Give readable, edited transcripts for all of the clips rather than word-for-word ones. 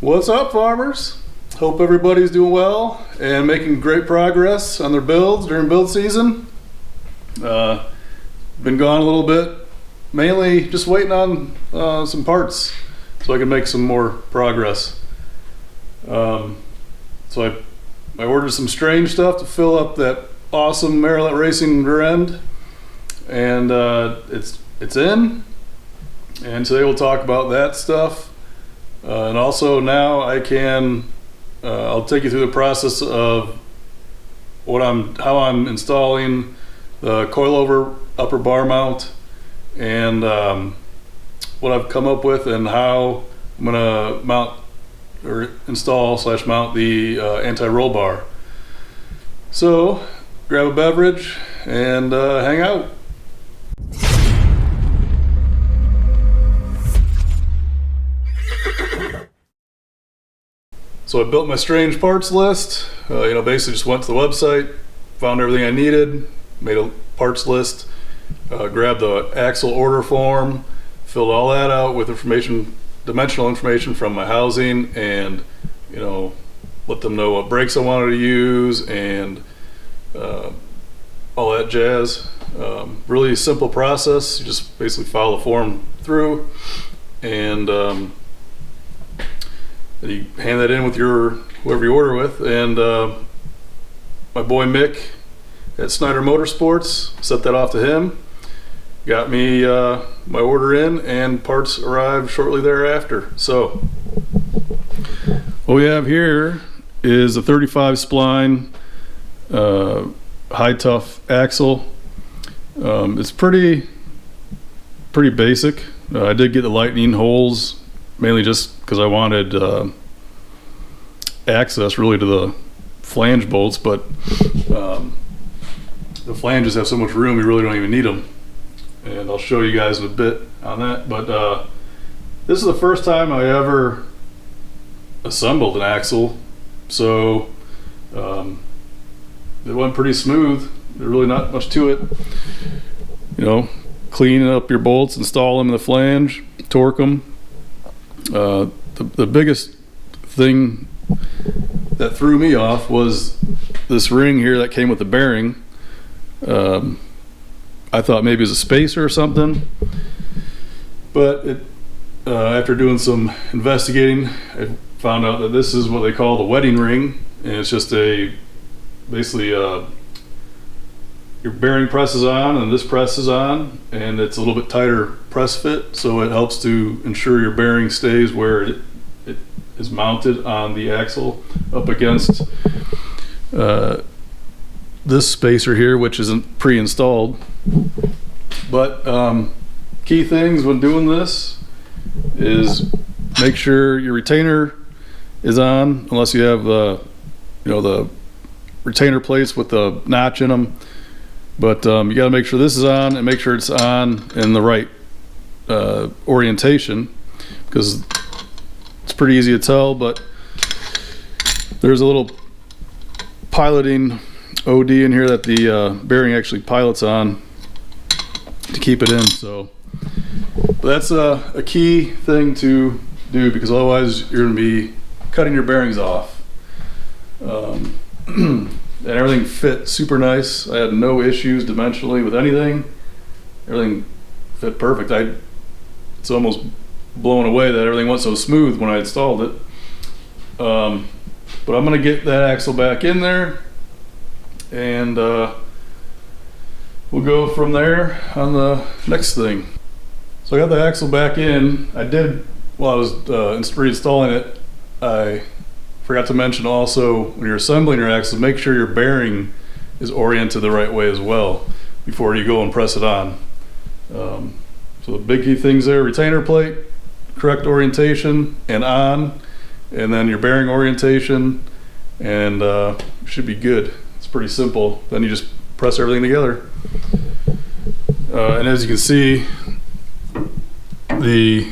What's up, farmers? Hope everybody's doing well and making great progress on their builds during build season. Been gone a little bit, mainly just waiting on some parts so I can make some more progress. So I ordered some strange stuff to fill up that awesome Maryland Racing rear end, and it's in. And today we'll talk about that stuff. And also now I'll take you through the process of how I'm installing the coilover upper bar mount, and what I've come up with and how I'm gonna mount or install / mount the anti-roll bar. So grab a beverage and hang out. So I built my strange parts list. Basically just went to the website, found everything I needed, made a parts list, grabbed the axle order form, filled all that out with dimensional information from my housing, and let them know what brakes I wanted to use and all that jazz. Really simple process. You just basically follow the form through, and you hand that in with whoever you order with. And my boy Mick at Snyder Motorsports, set that off to him, got me my order in, and parts arrived shortly thereafter. So what we have here is a 35 spline high tough axle. It's pretty basic. I did get the lightning holes mainly just because I wanted access really to the flange bolts, but the flanges have so much room you really don't even need them, and I'll show you guys in a bit on that. But this is the first time I ever assembled an axle, so it went pretty smooth. There's really not much to it. Clean up your bolts, install them in the flange, torque them. The biggest thing that threw me off was this ring here that came with the bearing. I thought maybe it was a spacer or something, but after doing some investigating, I found out that this is what they call the wedding ring, and it's just basically your bearing presses on and this presses on, and it's a little bit tighter press fit, so it helps to ensure your bearing stays where it is mounted on the axle up against this spacer here, which isn't pre-installed. But key things when doing this is make sure your retainer is on, unless you have the retainer plates with the notch in them. But you got to make sure this is on, and make sure it's on in the right orientation, because it's pretty easy to tell, but there's a little piloting OD in here that the bearing actually pilots on to keep it in. So that's a key thing to do, because otherwise you're going to be cutting your bearings off. And everything fit super nice. I had no issues dimensionally with anything. Everything fit perfect. It's almost blown away that everything went so smooth when I installed it. But I'm gonna get that axle back in there, and we'll go from there on the next thing. So I got the axle back in. While I was reinstalling it, I forgot to mention also, when you're assembling your axle, make sure your bearing is oriented the right way as well before you go and press it on. So the big key things there: retainer plate, correct orientation and on, and then your bearing orientation, and you should be good. It's pretty simple. Then you just press everything together. And as you can see, the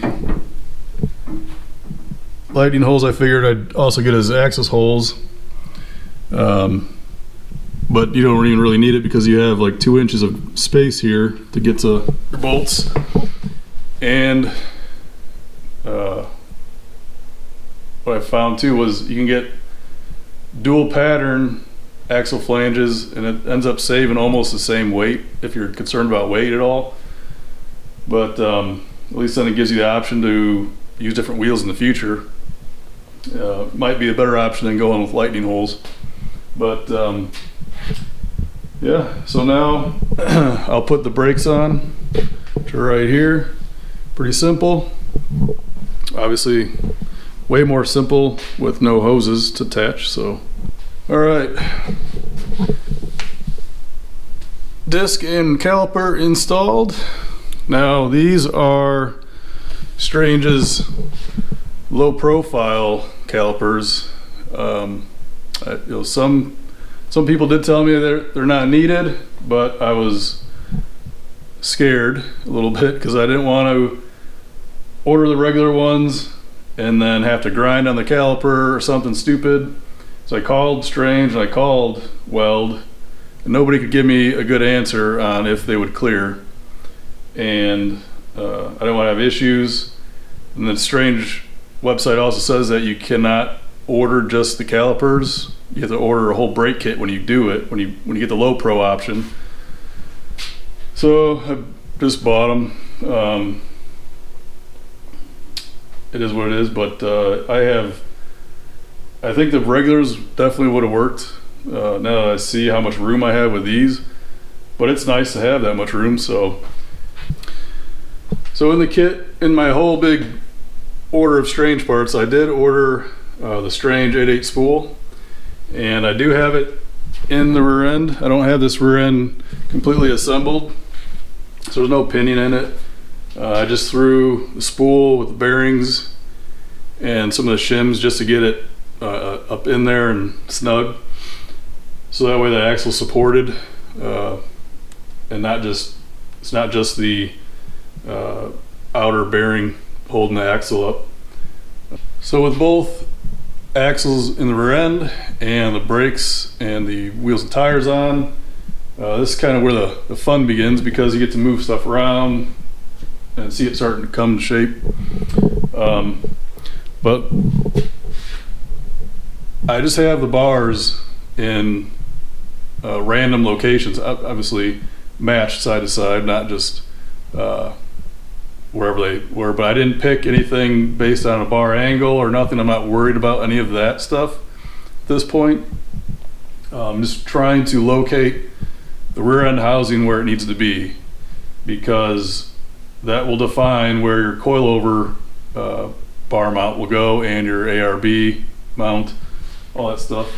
lightning holes I figured I'd also get as axis holes, but you don't even really need it, because you have like 2 inches of space here to get to your bolts. And what I found too was you can get dual pattern axle flanges, and it ends up saving almost the same weight if you're concerned about weight at all. But at least then it gives you the option to use different wheels in the future. Might be a better option than going with lightning holes. But yeah, so now I'll put the brakes on, which are right here. Pretty simple. Obviously way more simple with no hoses to attach. So all right, disc and caliper installed. Now these are Strange's low profile calipers. Some people did tell me they're not needed, but I was scared a little bit because I didn't want to order the regular ones and then have to grind on the caliper or something stupid. So I called Strange and I called Weld, and nobody could give me a good answer on if they would clear. And I don't want to have issues. And the Strange website also says that you cannot order just the calipers. You have to order a whole brake kit when you do it, when you get the low pro option. So I just bought them. It is what it is, but I think the regulars definitely would have worked. Now that I see how much room I have with these, but it's nice to have that much room. So in the kit, in my whole big order of Strange parts, I did order the Strange 8/8 spool, and I do have it in the rear end. I don't have this rear end completely assembled, so there's no pinion in it. I just threw the spool with the bearings and some of the shims just to get it up in there and snug, so that way the axle's supported, and it's not just the outer bearing holding the axle up. So with both axles in the rear end and the brakes and the wheels and tires on, this is kind of where the fun begins, because you get to move stuff around and see it starting to come to shape. But I just have the bars in random locations, obviously matched side to side, not just wherever they were. But I didn't pick anything based on a bar angle or nothing. I'm not worried about any of that stuff at this point. I'm just trying to locate the rear end housing where it needs to be, because that will define where your coilover bar mount will go and your ARB mount, all that stuff.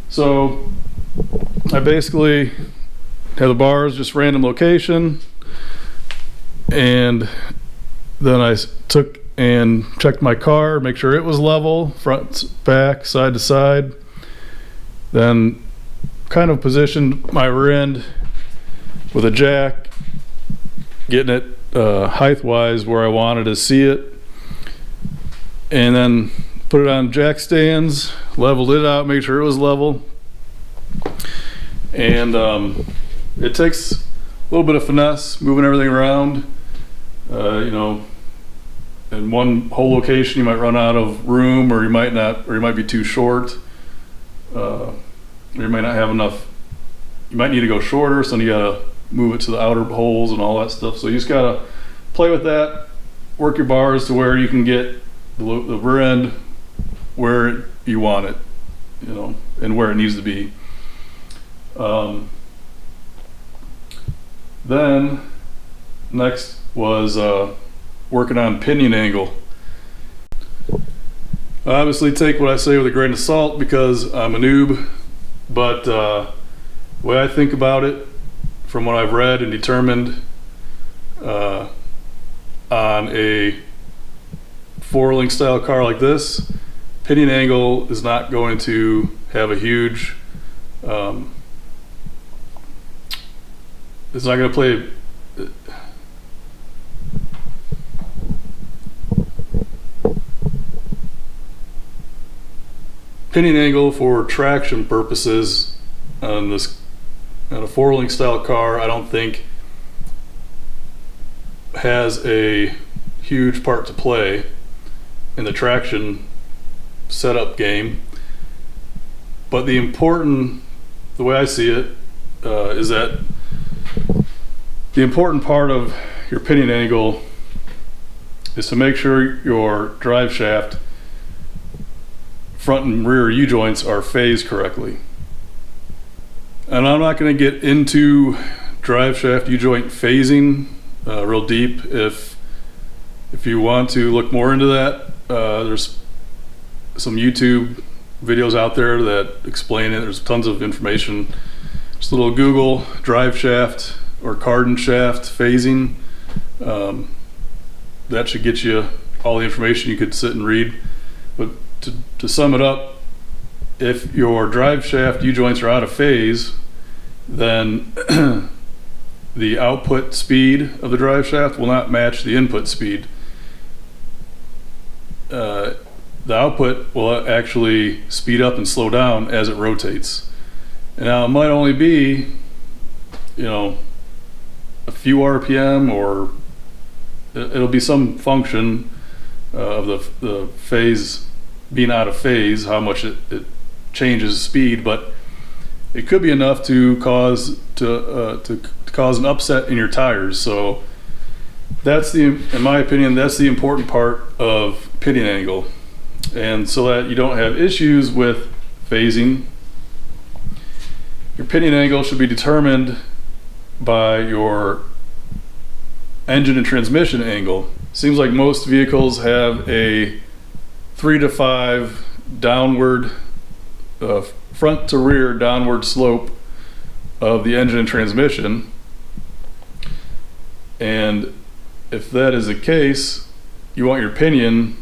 So I basically have the bars just random location, and then I took and checked my car, make sure it was level, front, back, side to side. Then kind of positioned my rear end with a jack, getting it height wise where I wanted to see it, and then put it on jack stands, leveled it out, made sure it was level. And it takes a little bit of finesse moving everything around. You know, in one whole location you might run out of room, or you might not, or you might be too short, or you might not have enough. You might need to go shorter, so you gotta move it to the outer holes and all that stuff. So you just gotta play with that, work your bars to where you can get the rear end where you want it, you know, and where it needs to be. Then next was working on pinion angle. Obviously take what I say with a grain of salt, because I'm a noob, but the way I think about it, from what I've read and determined, on a four-link style car like this, pinion angle is not going to have a huge, it's not going to play. Pinion angle for traction purposes on this, on a four-link style car, I don't think has a huge part to play. in the traction setup game. But the way I see it, is that the important part of your pinion angle is to make sure your drive shaft front and rear U-joints are phased correctly. And I'm not going to get into drive shaft U-joint phasing real deep. If you want to look more into that, there's some YouTube videos out there that explain it. There's tons of information. Just a little Google drive shaft or cardan shaft phasing. That should get you all the information you could sit and read. But to sum it up, if your drive shaft U-joints are out of phase, then the output speed of the drive shaft will not match the input speed. The output will actually speed up and slow down as it rotates. And now it might only be, a few RPM, or it'll be some function of the phase being out of phase, how much it changes speed, but it could be enough to cause an upset in your tires. So in my opinion, that's the important part of pinion angle. And so that you don't have issues with phasing, your pinion angle should be determined by your engine and transmission angle. Seems like most vehicles have a 3 to 5 downward, front to rear downward slope of the engine and transmission. And if that is the case, you want your pinion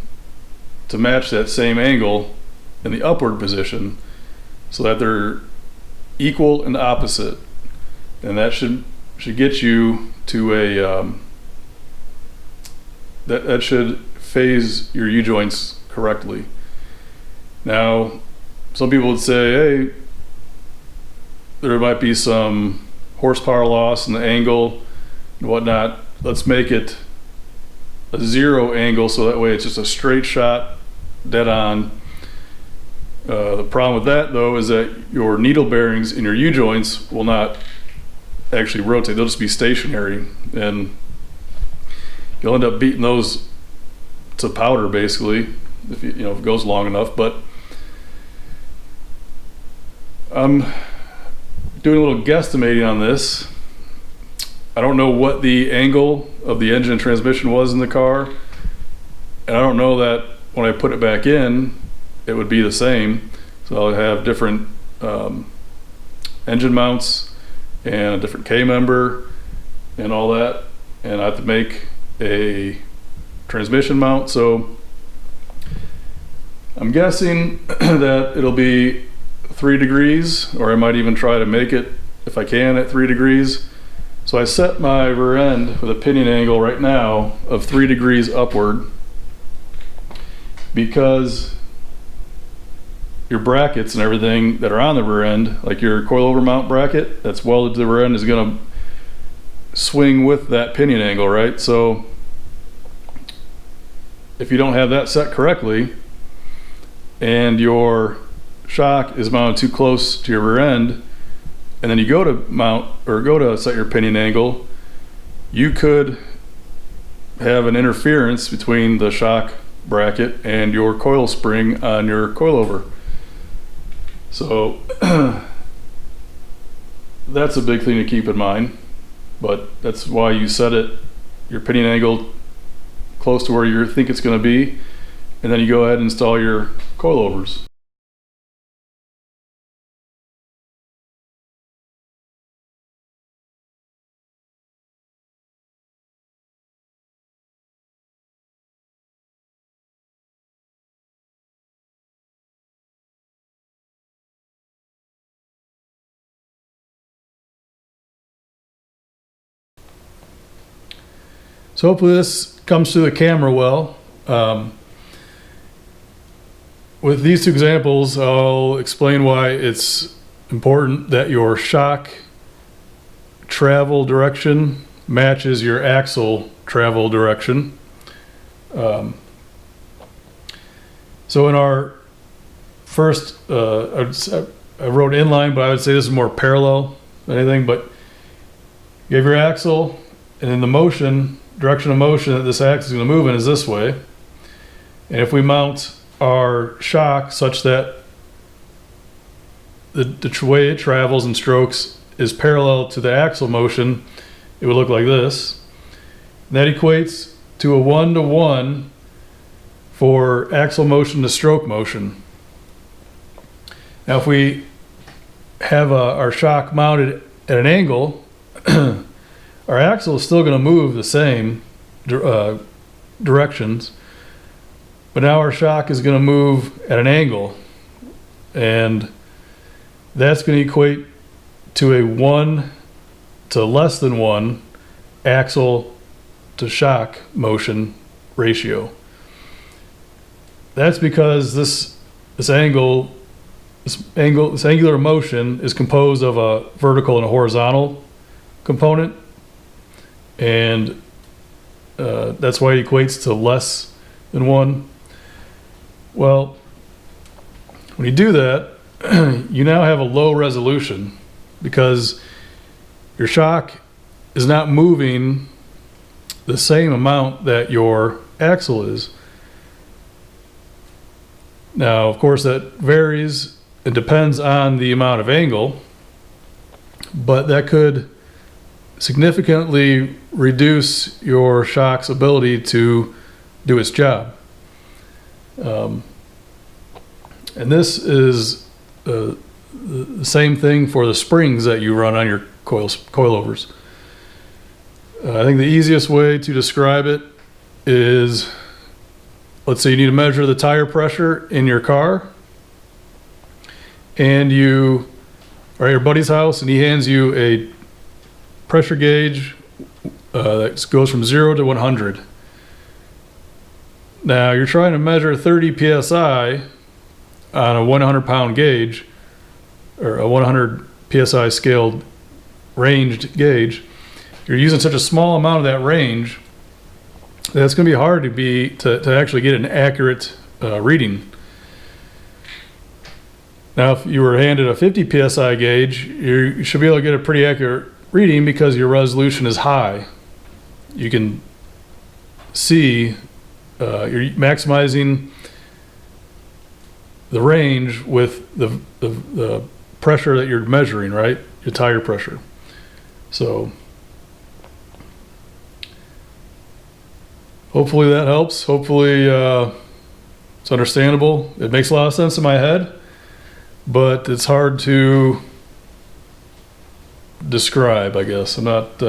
to match that same angle in the upward position so that they're equal and opposite. And that should get you to a that should phase your U-joints correctly. Now, some people would say, hey, there might be some horsepower loss in the angle and whatnot. Let's make it a 0 angle so that way it's just a straight shot, dead on. The problem with that, though, is that your needle bearings in your U-joints will not actually rotate. They'll just be stationary, and you'll end up beating those to powder, basically, if if it goes long enough. But I'm doing a little guesstimating on this. I don't know what the angle of the engine and transmission was in the car, and I don't know that when I put it back in it would be the same. So I'll have different engine mounts and a different K-member and all that, and I have to make a transmission mount. So I'm guessing that it'll be 3 degrees, or I might even try to make it, if I can, at 3 degrees. So I set my rear end with a pinion angle right now of 3 degrees upward, because your brackets and everything that are on the rear end, like your coilover mount bracket that's welded to the rear end, is going to swing with that pinion angle, right? So if you don't have that set correctly and your shock is mounted too close to your rear end, and then you go to mount or go to set your pinion angle, you could have an interference between the shock bracket and your coil spring on your coilover. So that's a big thing to keep in mind, but that's why you set your pinion angle close to where you think it's going to be, and then you go ahead and install your coilovers. So hopefully this comes to the camera well. With these two examples, I'll explain why it's important that your shock travel direction matches your axle travel direction. So in our first, I wrote inline, but I would say this is more parallel than anything. But you have your axle, and then the motion, direction of motion that this axle is going to move in is this way. And if we mount our shock such that the way it travels and strokes is parallel to the axle motion, it would look like this. And that equates to a 1-to-1 for axle motion to stroke motion. Now if we have our shock mounted at an angle, our axle is still going to move the same directions, but now our shock is going to move at an angle, and that's going to equate to a 1 to less than 1 axle to shock motion ratio. That's because this angular motion is composed of a vertical and a horizontal component, and that's why it equates to less than 1. Well, when you do that, you now have a low resolution because your shock is not moving the same amount that your axle is. Now, of course, that varies. It depends on the amount of angle, but that could significantly reduce your shock's ability to do its job. And this is the same thing for the springs that you run on your coilovers. I think the easiest way to describe it is, let's say you need to measure the tire pressure in your car, and you are at your buddy's house and he hands you a pressure gauge that goes from 0 to 100. Now you're trying to measure 30 psi on a 100-pound gauge, or a 100 psi scaled ranged gauge. You're using such a small amount of that range that it's going to be hard to actually get an accurate reading. Now, if you were handed a 50 psi gauge, you should be able to get a pretty accurate reading because your resolution is high. You can see you're maximizing the range with the pressure that you're measuring, right? Your tire pressure. So hopefully that helps. Hopefully it's understandable. It makes a lot of sense in my head, but it's hard to describe, I guess. I'm not,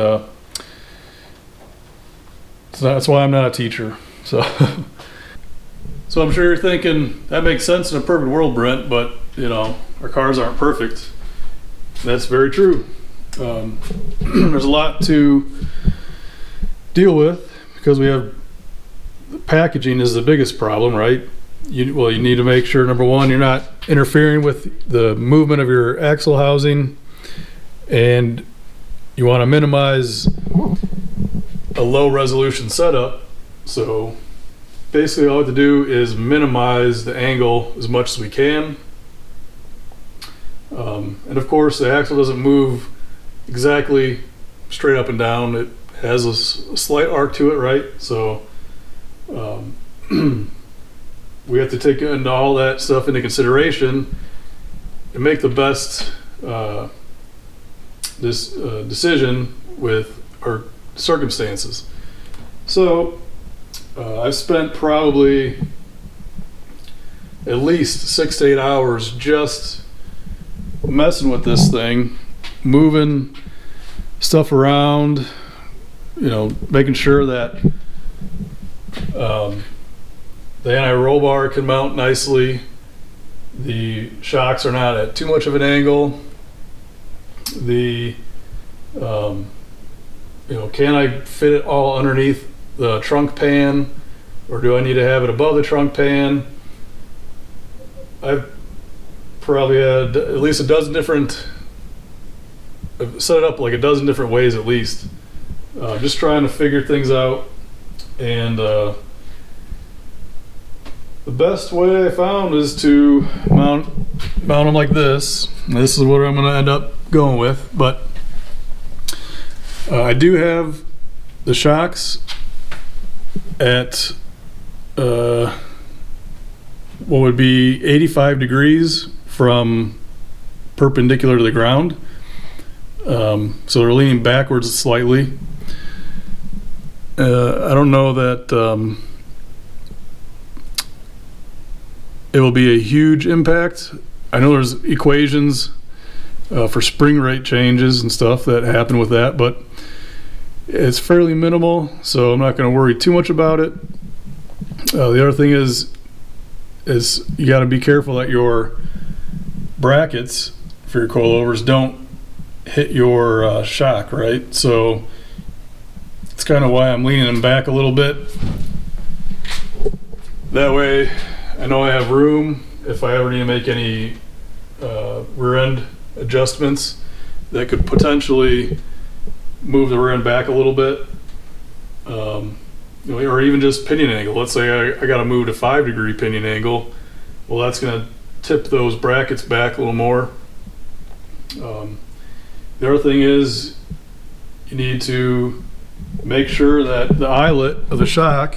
that's why I'm not a teacher. So I'm sure you're thinking, that makes sense in a perfect world, Brent, but you know, our cars aren't perfect. That's very true. There's a lot to deal with because we have, packaging is the biggest problem, right? You need to make sure, number one, you're not interfering with the movement of your axle housing, and you want to minimize a low resolution setup. So basically all we have to do is minimize the angle as much as we can. And of course the axle doesn't move exactly straight up and down. It has a slight arc to it, right? So we have to take all that stuff into consideration and make the best decision with our circumstances. So I've spent probably at least 6 to 8 hours just messing with this thing, moving stuff around, you know, making sure that the anti-roll bar can mount nicely, the shocks are not at too much of an angle, the you know, can I fit it all underneath the trunk pan, or do I need to have it above the trunk pan? I've probably had at least a dozen different, I've set it up like a dozen different ways at least. Just trying to figure things out, and The best way I found is to mount them like this. This is what I'm going to end up going with, but I do have the shocks at what would be 85 degrees from perpendicular to the ground. So they're leaning backwards slightly. I don't know that it will be a huge impact. I know there's equations for spring rate changes and stuff that happen with that, but it's fairly minimal, so I'm not going to worry too much about it. The other thing is you got to be careful that your brackets for your coilovers don't hit your shock, right? So it's kind of why I'm leaning them back a little bit. That way I know I have room if I ever need to make any rear end adjustments that could potentially move the rear end back a little bit, or even just pinion angle. Let's say I got to move to 5-degree pinion angle. Well, that's going to tip those brackets back a little more. The other thing is you need to make sure that the eyelet of the shock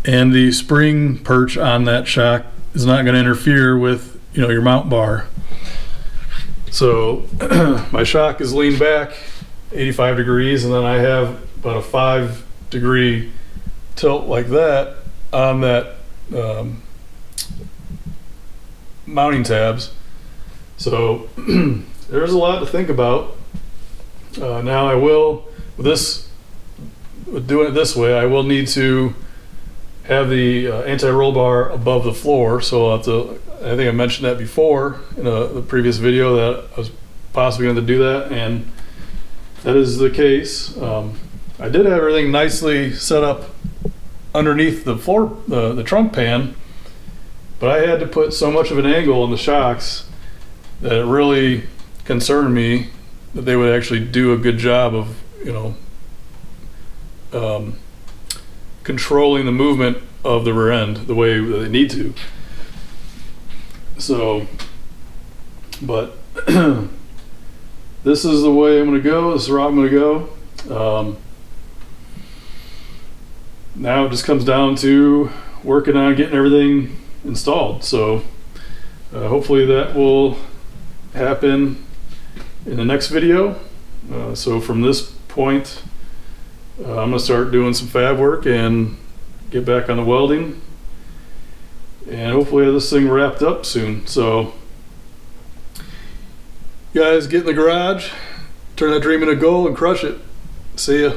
and the spring perch on that shock is not going to interfere with your mount bar. So my shock is leaned back 85 degrees, and then I have about a 5-degree tilt like that on that mounting tabs. So there's a lot to think about. Now I will, with doing it this way, I will need to have the anti-roll bar above the floor. So I'll have to, I think I mentioned that before in the previous video that I was possibly going to do that, and that is the case. I did have everything nicely set up underneath the floor, the trunk pan, but I had to put so much of an angle in the shocks that it really concerned me that they would actually do a good job of controlling the movement of the rear end the way that they need to. So, but this is the way I'm going to go. This is where I'm going to go. Now it just comes down to working on getting everything installed. So hopefully that will happen in the next video. So from this point, I'm going to start doing some fab work and get back on the welding, and hopefully have this thing wrapped up soon. So guys, get in the garage, turn that dream into a goal, and crush it. See ya.